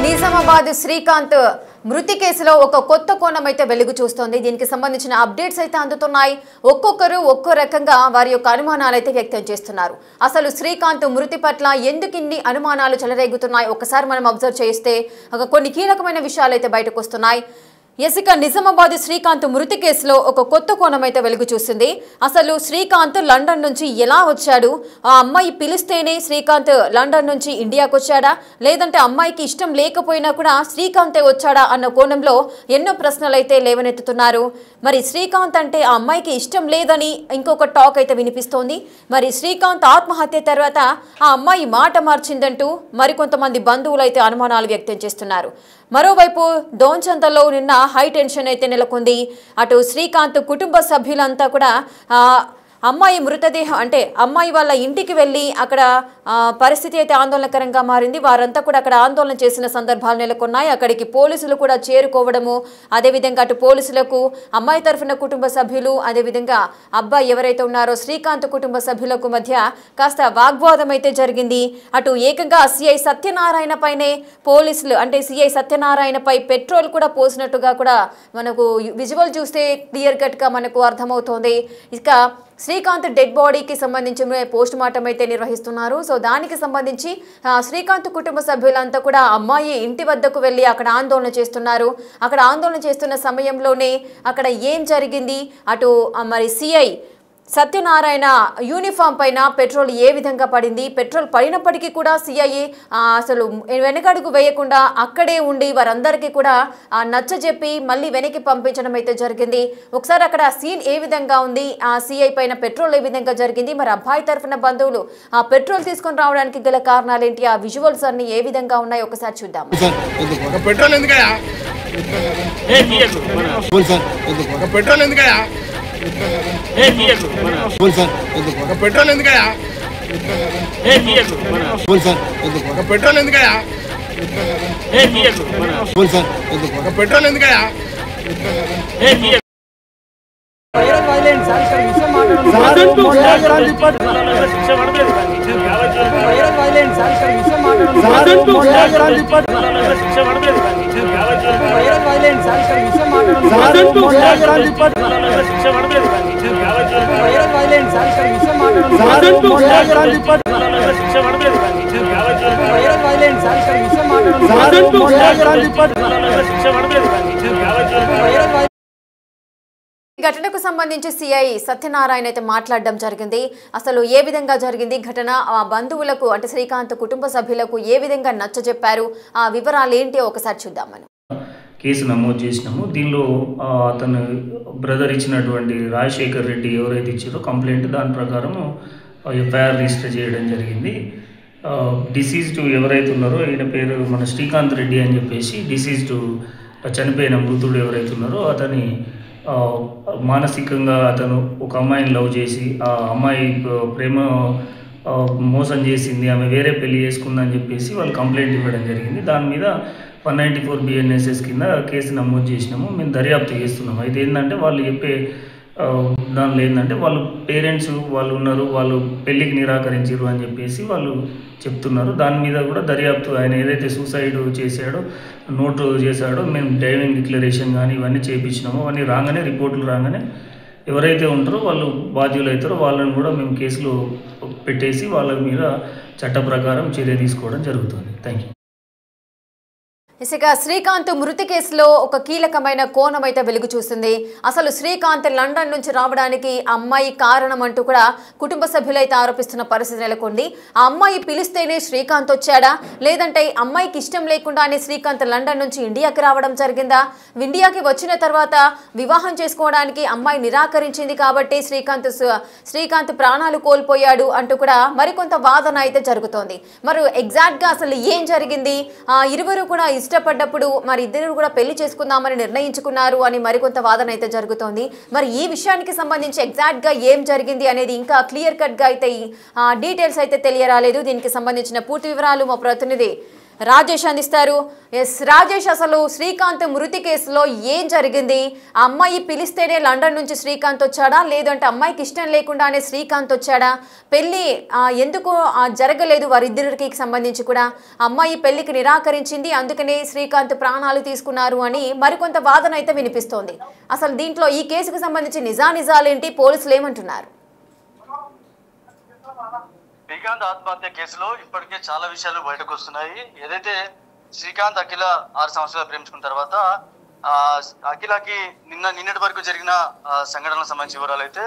నిజామాబాద్ శ్రీకాంత్ మృతి కేసులో ఒక కొత్త కోణం అయితే వెలుగు చూస్తోంది. దీనికి సంబంధించిన అప్డేట్స్ అయితే అందుతున్నాయి. ఒక్కొక్కరు ఒక్కో రకంగా వారి యొక్క అనుమానాలు అయితే వ్యక్తం చేస్తున్నారు. అసలు శ్రీకాంత్ మృతి పట్ల ఎందుకు ఇన్ని అనుమానాలు చెలరేగుతున్నాయి ఒకసారి మనం అబ్జర్వ్ చేస్తే కొన్ని కీలకమైన విషయాలు అయితే బయటకు వస్తున్నాయి. ఇక నిజామాబాద్ శ్రీకాంత్ మృతి కేసులో ఒక కొత్త కోణం అయితే వెలుగు చూసింది. అసలు శ్రీకాంత్ లండన్ నుంచి ఎలా వచ్చాడు? ఆ అమ్మాయి పిలిస్తేనే శ్రీకాంత్ లండన్ నుంచి ఇండియాకు వచ్చాడా, లేదంటే అమ్మాయికి ఇష్టం లేకపోయినా కూడా శ్రీకాంతే వచ్చాడా అన్న కోణంలో ఎన్నో ప్రశ్నలు అయితే లేవనెత్తుతున్నారు. మరి శ్రీకాంత్ అంటే ఆ అమ్మాయికి ఇష్టం లేదని ఇంకొక టాక్ అయితే వినిపిస్తోంది. మరి శ్రీకాంత్ ఆత్మహత్య తర్వాత ఆ అమ్మాయి మాట మార్చిందంటూ మరికొంతమంది బంధువులు అయితే అనుమానాలు వ్యక్తం చేస్తున్నారు. మరోవైపు దోంచంతలో నిన్న హై టెన్షన్ అయితే నెలకొంది. అటు శ్రీకాంత్ కుటుంబ సభ్యులంతా కూడా అమ్మాయి మృతదేహం అంటే అమ్మాయి వాళ్ళ ఇంటికి వెళ్ళి అక్కడ పరిస్థితి అయితే ఆందోళనకరంగా మారింది. వారంతా కూడా అక్కడ ఆందోళన చేసిన సందర్భాలు నెలకొన్నాయి. అక్కడికి పోలీసులు కూడా చేరుకోవడము, అదేవిధంగా అటు పోలీసులకు అమ్మాయి తరఫున కుటుంబ సభ్యులు, అదేవిధంగా అబ్బాయి ఎవరైతే ఉన్నారో శ్రీకాంత్ కుటుంబ సభ్యులకు మధ్య కాస్త వాగ్వాదం అయితే జరిగింది. అటు ఏకంగా సిఐ సత్యనారాయణ పైనే పోలీసులు అంటే సిఐ సత్యనారాయణపై పెట్రోల్ కూడా పోసినట్టుగా కూడా మనకు విజువల్ చూస్తే క్లియర్ కట్గా మనకు అర్థమవుతోంది. ఇక శ్రీకాంత్ డెడ్ బాడీకి సంబంధించి పోస్ట్ మార్టం అయితే నిర్వహిస్తున్నారు. సో దానికి సంబంధించి శ్రీకాంత్ కుటుంబ సభ్యులంతా కూడా అమ్మాయి ఇంటి వద్దకు వెళ్ళి అక్కడ ఆందోళన చేస్తున్నారు. అక్కడ ఆందోళన చేస్తున్న సమయంలోనే అక్కడ ఏం జరిగింది, అటు మరి సిఐ సత్యనారాయణ యూనిఫామ్ పైన పెట్రోల్ ఏ విధంగా పడింది, పెట్రోల్ పడినప్పటికీ కూడా సిఐ అసలు వెనకడుగు వేయకుండా అక్కడే ఉండి వారందరికీ కూడా నచ్చజెప్పి మళ్ళీ వెనక్కి పంపించడం అయితే జరిగింది. ఒకసారి అక్కడ సీన్ ఏ విధంగా ఉంది, ఆ సిఐ పైన పెట్రోల్ ఏ విధంగా జరిగింది, మరి అబ్బాయి తరఫున బంధువులు ఆ పెట్రోల్ తీసుకొని రావడానికి గల కారణాలు ఏంటి, ఆ విజువల్స్ అన్ని ఏ విధంగా ఉన్నాయో ఒకసారి చూద్దాం. పెట్రోల్ ఎందుకయ్యా పెట్రోల్ ఎందుకయ్యా పెట్రోల్ ఎందుకయ్యా పెట్రోల్ ఎందుకయ్యా పెట్రోల్ ఎందుకయ్యా ఘటనకు సంబంధించి సిఐ సత్యనారాయణ అయితే మాట్లాడడం జరిగింది. అసలు ఏ విధంగా జరిగింది ఘటన, ఆ బంధువులకు అంటే శ్రీకాంత్ కుటుంబ సభ్యులకు ఏ విధంగా నచ్చజెప్పారు, ఆ వివరాలు ఏంటి ఒకసారి చూద్దామని. కేసు నమోదు చేసినాము. దీనిలో అతను బ్రదర్ ఇచ్చినటువంటి రాజశేఖర్ రెడ్డి ఎవరైతే ఇచ్చారో కంప్లైంట్, దాని ప్రకారం ఎఫ్ఐఆర్ రిజిస్టర్ చేయడం జరిగింది. డిసీజ్డ్ ఎవరైతే ఉన్నారో ఈయన పేరు మన శ్రీకాంత్ రెడ్డి అని చెప్పేసి, డిసీజ్డ్ చనిపోయిన మృతుడు ఎవరైతే ఉన్నారో అతని మానసికంగా అతను ఒక అమ్మాయిని లవ్ చేసి ఆ అమ్మాయి ప్రేమ మోసం చేసింది, ఆమె వేరే పెళ్లి చేసుకుందని చెప్పేసి వాళ్ళు కంప్లైంట్ ఇవ్వడం జరిగింది. దాని మీద 194 BNSS కింద కేసు నమోదు చేసినాము. మేము దర్యాప్తు చేస్తున్నాము. అయితే ఏంటంటే వాళ్ళు చెప్పే దానిలో ఏంటంటే వాళ్ళు పేరెంట్స్ వాళ్ళు ఉన్నారు, వాళ్ళు పెళ్ళికి నిరాకరించారు అని చెప్పేసి వాళ్ళు చెప్తున్నారు. దాని మీద కూడా దర్యాప్తు, ఆయన ఏదైతే సూసైడ్ చేశాడో నోట్ చేశాడో మేము డ్రైవింగ్ డిక్లరేషన్ కానీ ఇవన్నీ చేయించినాము. అవన్నీ రాగానే రిపోర్టులు రాగానే ఎవరైతే ఉంటారో వాళ్ళు బాధ్యులు అవుతారో వాళ్ళని కూడా మేము కేసులో పెట్టేసి వాళ్ళ మీద చట్ట ప్రకారం చర్య తీసుకోవడం జరుగుతుంది. Thank you. ఇక శ్రీకాంత్ మృతి కేసులో ఒక కీలకమైన కోణం అయితే వెలుగు చూసింది. అసలు శ్రీకాంత్ లండన్ నుంచి రావడానికి అమ్మాయి కారణం అంటూ కూడా కుటుంబ సభ్యులైతే ఆరోపిస్తున్న పరిస్థితి నెలకొంది. ఆ అమ్మాయి పిలిస్తేనే శ్రీకాంత్ వచ్చాడా, లేదంటే అమ్మాయికి ఇష్టం లేకుండానే శ్రీకాంత్ లండన్ నుంచి ఇండియాకి రావడం జరిగిందా, ఇండియాకి వచ్చిన తర్వాత వివాహం చేసుకోవడానికి అమ్మాయి నిరాకరించింది కాబట్టి శ్రీకాంత్ ప్రాణాలు కోల్పోయాడు అంటూ కూడా మరికొంత వాదన అయితే జరుగుతోంది. మరి ఎగ్జాక్ట్గా అసలు ఏం జరిగింది, ఇరువురు కూడా ఇష్టపడ్డప్పుడు మరి ఇద్దరు కూడా పెళ్లి చేసుకుందామని నిర్ణయించుకున్నారు అని మరికొంత వాదన అయితే జరుగుతోంది. మరి ఈ విషయానికి సంబంధించి ఎగ్జాక్ట్గా ఏం జరిగింది అనేది ఇంకా క్లియర్ కట్గా అయితే డీటెయిల్స్ అయితే తెలియరాలేదు. దీనికి సంబంధించిన పూర్తి వివరాలు మా ప్రతినిధి రాజేష్ అందిస్తారు. ఎస్ రాజేష్, అసలు శ్రీకాంత్ మృతి కేసులో ఏం జరిగింది? ఆ అమ్మాయి పిలిస్తేనే లండన్ నుంచి శ్రీకాంత్ వచ్చాడా, లేదంటే అమ్మాయికి ఇష్టం లేకుండానే శ్రీకాంత్ వచ్చాడా? పెళ్లి ఎందుకు జరగలేదు వారిద్దరికి సంబంధించి కూడా? అమ్మాయి పెళ్లికి నిరాకరించింది, అందుకనే శ్రీకాంత్ ప్రాణాలు తీసుకున్నారు అని మరికొంత వాదన అయితే వినిపిస్తోంది. అసలు దీంట్లో ఈ కేసుకు సంబంధించి నిజానిజాలేంటి, పోలీసులు ఏమంటున్నారు? శ్రీకాంత్ ఆత్మహత్య కేసులో ఇప్పటికే చాలా విషయాలు బయటకు వస్తున్నాయి. ఏదైతే శ్రీకాంత్ అఖిల 6 సంవత్సరాలు ప్రేమించుకున్న తర్వాత అఖిలకి నిన్నటి వరకు జరిగిన సంఘటనలకు సంబంధించిన వివరాలు అయితే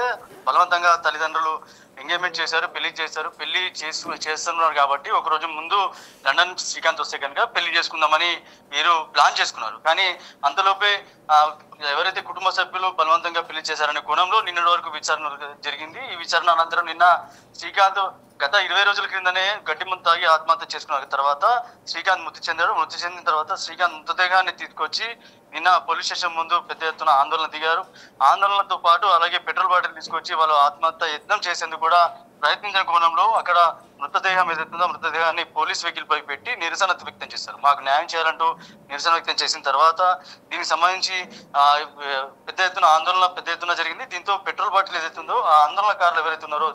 బలవంతంగా తల్లిదండ్రులు ఎంగేజ్మెంట్ చేశారు, పెళ్లి చేశారు. పెళ్లి చేస్తున్నారు కాబట్టి ఒక రోజు ముందు లండన్ నుంచి శ్రీకాంత్ వస్తే కనుక పెళ్లి చేసుకుందామని మీరు ప్లాన్ చేసుకున్నారు. కానీ అంతలోపే ఎవరైతే కుటుంబ సభ్యులు బలవంతంగా పెళ్లి చేశారనే కోణంలో నిన్నటి వరకు విచారణ జరిగింది. ఈ విచారణ అనంతరం నిన్న శ్రీకాంత్ గత 20 రోజుల క్రిందనే గడ్డి మందు తాగి ఆత్మహత్య చేసుకున్న తర్వాత శ్రీకాంత్ మృతి చెందాడు. మృతి చెందిన తర్వాత శ్రీకాంత్ మృతదేహాన్ని తీసుకొచ్చి నిన్న పోలీస్ స్టేషన్ ముందు పెద్ద ఎత్తున ఆందోళన దిగారు. ఆందోళనతో పాటు అలాగే పెట్రోల్ బాటిల్ తీసుకొచ్చి వాళ్ళు ఆత్మహత్య యత్నం చేసేందుకు కూడా ప్రయత్నించిన కోణంలో అక్కడ మృతదేహం ఏదైతుందో మృతదేహాన్ని పోలీస్ వెహికల్ పై పెట్టి నిరసన వ్యక్తం చేశారు. మాకు న్యాయం చేయాలంటూ నిరసన వ్యక్తం చేసిన తర్వాత దీనికి సంబంధించి పెద్ద ఎత్తున జరిగింది. దీంతో పెట్రోల్ బాటిల్ ఏదైతుందో ఆ ఆందోళనకారులు ఎవరైతే ఉన్నారో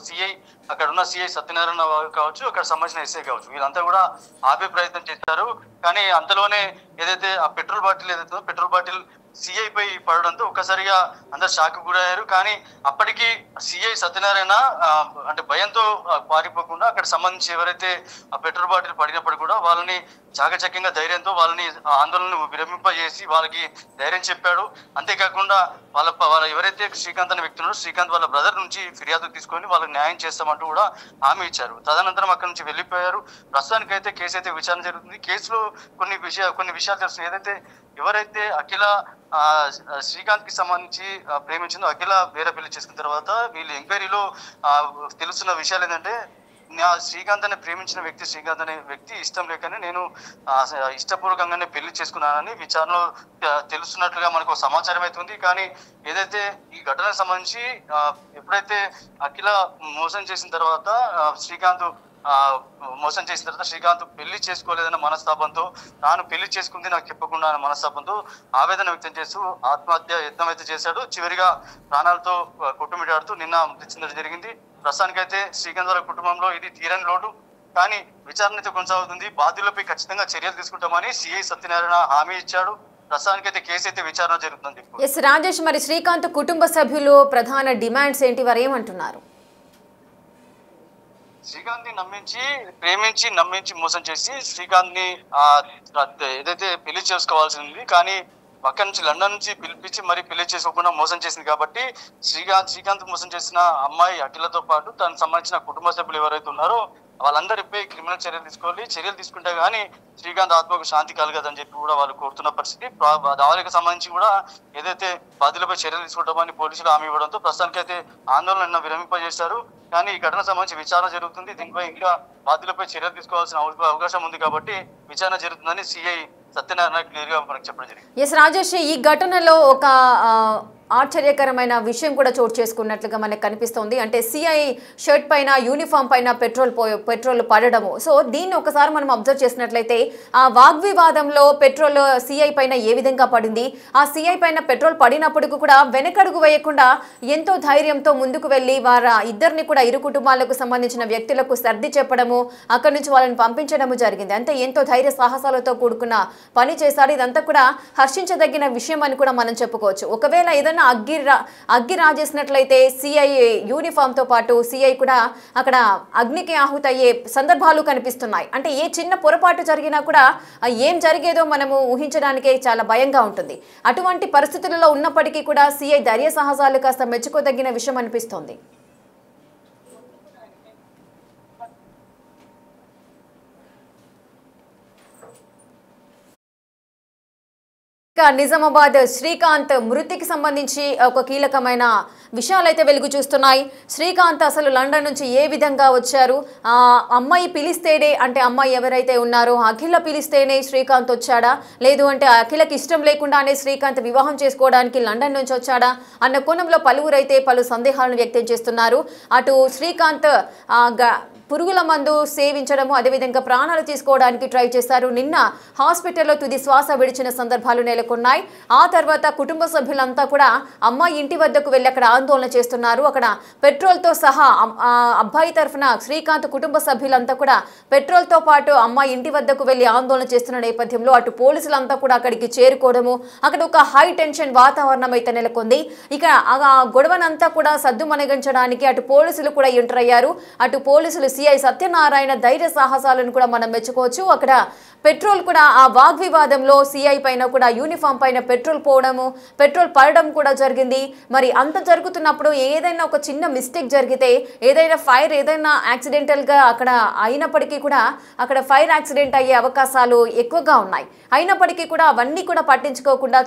అక్కడ ఉన్న సిఐ సత్యనారాయణ కావచ్చు, అక్కడ సంబంధించిన ఎస్ఐ కావచ్చు, వీళ్ళంతా కూడా ఆపే ప్రయత్నం చేశారు. కానీ అంతలోనే ఏదైతే ఆ పెట్రోల్ బాటిల్ ఏదైతుందో పెట్రోల్ బాటిల్ సిఐ పై పడడంతో ఒక్కసారిగా అందరు షాక్ గురయ్యారు. కానీ అప్పటికి సిఐ సత్యనారాయణ అంటే భయంతో పారిపోకుండా అక్కడ సంబంధించి ఎవరైతే ఆ పెట్రోల్ బాటిల్ పడినప్పుడు కూడా వాళ్ళని చాకచక్యంగా ధైర్యంతో వాళ్ళని ఆందోళన విరమింపజేసి వాళ్ళకి ధైర్యం చెప్పాడు. అంతేకాకుండా వాళ్ళ ఎవరైతే శ్రీకాంత్ అనే వ్యక్తి ఉన్నారో శ్రీకాంత్ వాళ్ళ బ్రదర్ నుంచి ఫిర్యాదు తీసుకొని వాళ్ళకి న్యాయం చేస్తామంటూ కూడా హామీ ఇచ్చారు. తదనంతరం అక్కడి నుంచి వెళ్ళిపోయారు. ప్రస్తుతానికైతే కేసు అయితే విచారణ జరుగుతుంది. కేసులో కొన్ని విషయాలు తెలుస్తున్నాయి. ఏదైతే ఎవరైతే అఖిల శ్రీకాంత్ కి సంబంధించి ప్రేమించిందో అఖిల వేరే పెళ్లి చేసుకున్న తర్వాత వీళ్ళు ఎంక్వైరీలో తెలుస్తున్న విషయాలు ఏంటంటే శ్రీకాంత్ అనే ప్రేమించిన వ్యక్తి శ్రీకాంత్ అనే వ్యక్తి ఇష్టం లేకనే నేను ఇష్టపూర్వకంగానే పెళ్లి చేసుకున్నానని విచారణలో తెలుస్తున్నట్లుగా మనకు సమాచారం అయితే ఉంది. కానీ ఏదైతే ఈ ఘటనకు సంబంధించి ఎప్పుడైతే అఖిల మోసం చేసిన తర్వాత శ్రీకాంత్ పెళ్లి చేసుకోలేదన్న మనస్తాపంతో తాను పెళ్లి చేసుకుంది నాకు చెప్పకుండా అన్న మనస్తాపంతో ఆవేదన వ్యక్తం చేస్తూ ఆత్మహత్య యత్నం అయితే చేశాడు. చివరిగా ప్రాణాలతో కొట్టుమిటాడుతూ నిన్న మృతి చెందడం జరిగింది. ప్రస్తుతానికైతే శ్రీకాంత్ వాళ్ళ కుటుంబంలో ఇది తీరని లోటు. కానీ విచారణ అయితే కొనసాగుతుంది. బాధ్యులపై ఖచ్చితంగా చర్యలు తీసుకుంటామని సిఐ సత్యనారాయణ హామీ ఇచ్చాడు. ప్రస్తుతానికైతే కేసు అయితే విచారణ జరుగుతుంది. ఎస్ రాజేష్, మరి శ్రీకాంత్ కుటుంబ సభ్యులు ప్రధాన డిమాండ్స్ ఏంటి, వారు ఏమంటున్నారు? శ్రీకాంత్ ని నమ్మించి మోసం చేసి శ్రీకాంత్ ని ఏదైతే పెళ్లి చేసుకోవాల్సింది కానీ అక్కడి నుంచి లండన్ నుంచి పిలిపించి మరి పెళ్లి చేసుకోకుండా మోసం చేసింది కాబట్టి శ్రీకాంత్ మోసం చేసిన అమ్మాయి అఖిలతో పాటు తనకు సంబంధించిన కుటుంబ సభ్యులు ఎవరైతే ఉన్నారో వాళ్ళందరిపై క్రిమినల్ చర్యలు తీసుకోవాలి. చర్యలు తీసుకుంటే గానీ శ్రీకాంత్ ఆత్మకు శాంతి కలగదని చెప్పి కూడా వాళ్ళు కోరుతున్న పరిస్థితి. దానికి సంబంధించి కూడా ఏదైతే బాధ్యులపై చర్యలు తీసుకుంటామని పోలీసులు హామీ ఇవ్వడంతో ప్రస్తుతానికైతే ఆందోళన విరమింపజేశారు. కానీ ఈ ఘటన సంబంధించి విచారణ జరుగుతుంది. దీనిపై ఇంకా బాధ్యులపై చర్యలు తీసుకోవాల్సిన అవకాశం ఉంది కాబట్టి విచారణ జరుగుతుందని సిఐ సత్యనారాయణ క్లియర్ గా మనకు చెప్పడం జరిగింది. ఎస్ రాజేష్, ఈ ఘటనలో ఒక ఆశ్చర్యకరమైన విషయం కూడా చోటు చేసుకున్నట్లుగా మనకు కనిపిస్తోంది. అంటే సిఐ షర్ట్ పైన యూనిఫామ్ పైన పెట్రోల్ పడడము. సో దీన్ని ఒకసారి మనం అబ్జర్వ్ చేసినట్లయితే ఆ వాగ్వివాదంలో పెట్రోల్ సిఐ పైన ఏ విధంగా పడింది, ఆ సిఐ పైన పెట్రోల్ పడినప్పటికీ కూడా వెనకడుగు వేయకుండా ఎంతో ధైర్యంతో ముందుకు వెళ్ళి ఇద్దరిని కూడా ఇరు కుటుంబాలకు సంబంధించిన వ్యక్తులకు సర్ది చెప్పడము, అక్కడి నుంచి వాళ్ళని పంపించడము జరిగింది. అంటే ఎంతో ధైర్య సాహసాలతో కూడుకున్న పని చేశారు. ఇదంతా కూడా హర్షించదగిన విషయం అని కూడా మనం చెప్పుకోవచ్చు. ఒకవేళ ఏదైనా అగ్గి రాజేసినట్లయితే సిఐ యూనిఫామ్ తో పాటు సిఐ కూడా అక్కడ అగ్నికి ఆహుతయ్యే సందర్భాలు కనిపిస్తున్నాయి. అంటే ఏ చిన్న పొరపాటు జరిగినా కూడా ఏం జరిగేదో మనము ఊహించడానికే చాలా భయంగా ఉంటుంది. అటువంటి పరిస్థితులలో ఉన్నప్పటికీ కూడా సిఐ ధైర్య సాహసాలు కాస్త మెచ్చుకోదగిన విషయం అనిపిస్తోంది. నిజామాబాద్ శ్రీకాంత్ మృతికి సంబంధించి ఒక కీలకమైన విషయాలైతే వెలుగు చూస్తున్నాయి. శ్రీకాంత్ అసలు లండన్ నుంచి ఏ విధంగా వచ్చారు, అమ్మాయి పిలిస్తేనే, అంటే అమ్మాయి ఎవరైతే ఉన్నారో అఖిల పిలిస్తేనే శ్రీకాంత్ వచ్చాడా, లేదు అంటే అఖిలకి ఇష్టం లేకుండానే శ్రీకాంత్ వివాహం చేసుకోవడానికి లండన్ నుంచి వచ్చాడా అన్న కోణంలో పలువురైతే పలు సందేహాలను వ్యక్తం చేస్తున్నారు. అటు శ్రీకాంత్ పురుగుల మందు సేవించడము అదేవిధంగా ప్రాణాలు తీసుకోవడానికి ట్రై చేశారు. నిన్న హాస్పిటల్లో తుది శ్వాస విడిచిన సందర్భాలు నెలకొన్నాయి. ఆ తర్వాత కుటుంబ సభ్యులంతా కూడా అమ్మాయి ఇంటి వద్దకు వెళ్ళి అక్కడ ఆందోళన చేస్తున్నారు. అక్కడ పెట్రోల్తో సహా అబ్బాయి తరఫున శ్రీకాంత్ కుటుంబ సభ్యులంతా కూడా పెట్రోల్తో పాటు అమ్మాయి ఇంటి వద్దకు వెళ్ళి ఆందోళన చేస్తున్న నేపథ్యంలో అటు పోలీసులంతా కూడా అక్కడికి చేరుకోవడము, అక్కడ ఒక హై టెన్షన్ వాతావరణం అయితే నెలకొంది. ఇక ఆ గొడవనంతా కూడా సద్దుమణగించడానికి అటు పోలీసులు కూడా ఎంటర్ అయ్యారు. అటు పోలీసులు సిఐ సత్యనారాయణ ధైర్య సాహసాలను కూడా మనం మెచ్చుకోవచ్చు. అక్కడ పెట్రోల్ కూడా ఆ వాగ్వివాదంలో సిఐ పైన కూడా యూనిఫామ్ పైన పెట్రోల్ పడడం కూడా జరిగింది. మరి అంత జరుగుతున్నప్పుడు ఏదైనా ఒక చిన్న మిస్టేక్ జరిగితే ఏదైనా ఫైర్ ఏదైనా యాక్సిడెంటల్గా అక్కడ అయినప్పటికీ కూడా అక్కడ ఫైర్ యాక్సిడెంట్ అయ్యే అవకాశాలు ఎక్కువగా ఉన్నాయి. అయినప్పటికీ కూడా అవన్నీ కూడా పట్టించుకోకుండా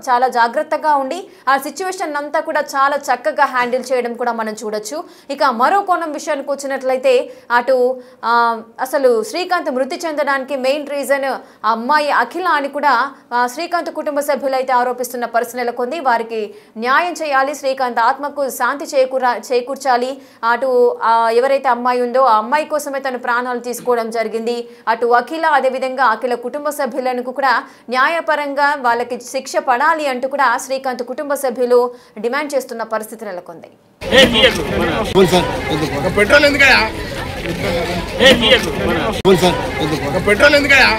చాలా జాగ్రత్తగా ఉండి ఆ సిచ్యువేషన్ అంతా కూడా చాలా చక్కగా హ్యాండిల్ చేయడం కూడా మనం చూడొచ్చు. ఇక మరో కోణం విషయానికి వచ్చినట్లయితే అటు అసలు శ్రీకాంత్ మృతి చెందడానికి మెయిన్ రీజన్ అమ్మాయి అఖిల అని కూడా శ్రీకాంత్ కుటుంబ సభ్యులు అయితే ఆరోపిస్తున్న పరిస్థితి నెలకొంది. వారికి న్యాయం చేయాలి, శ్రీకాంత్ ఆత్మకు శాంతి చేకూర్చాలి. అటు ఎవరైతే అమ్మాయి ఉందో ఆ అమ్మాయి కోసమే తను ప్రాణాలు తీసుకోవడం జరిగింది. అటు అఖిల అదేవిధంగా అఖిల కుటుంబ సభ్యులకు కూడా న్యాయపరంగా వాళ్ళకి శిక్ష పడాలి అంటూ కూడా శ్రీకాంత్ కుటుంబ సభ్యులు డిమాండ్ చేస్తున్న పరిస్థితి నెలకొంది. పెట్రోల్ ఎందుకయా? పెట్రోల్ ఎందుకయా?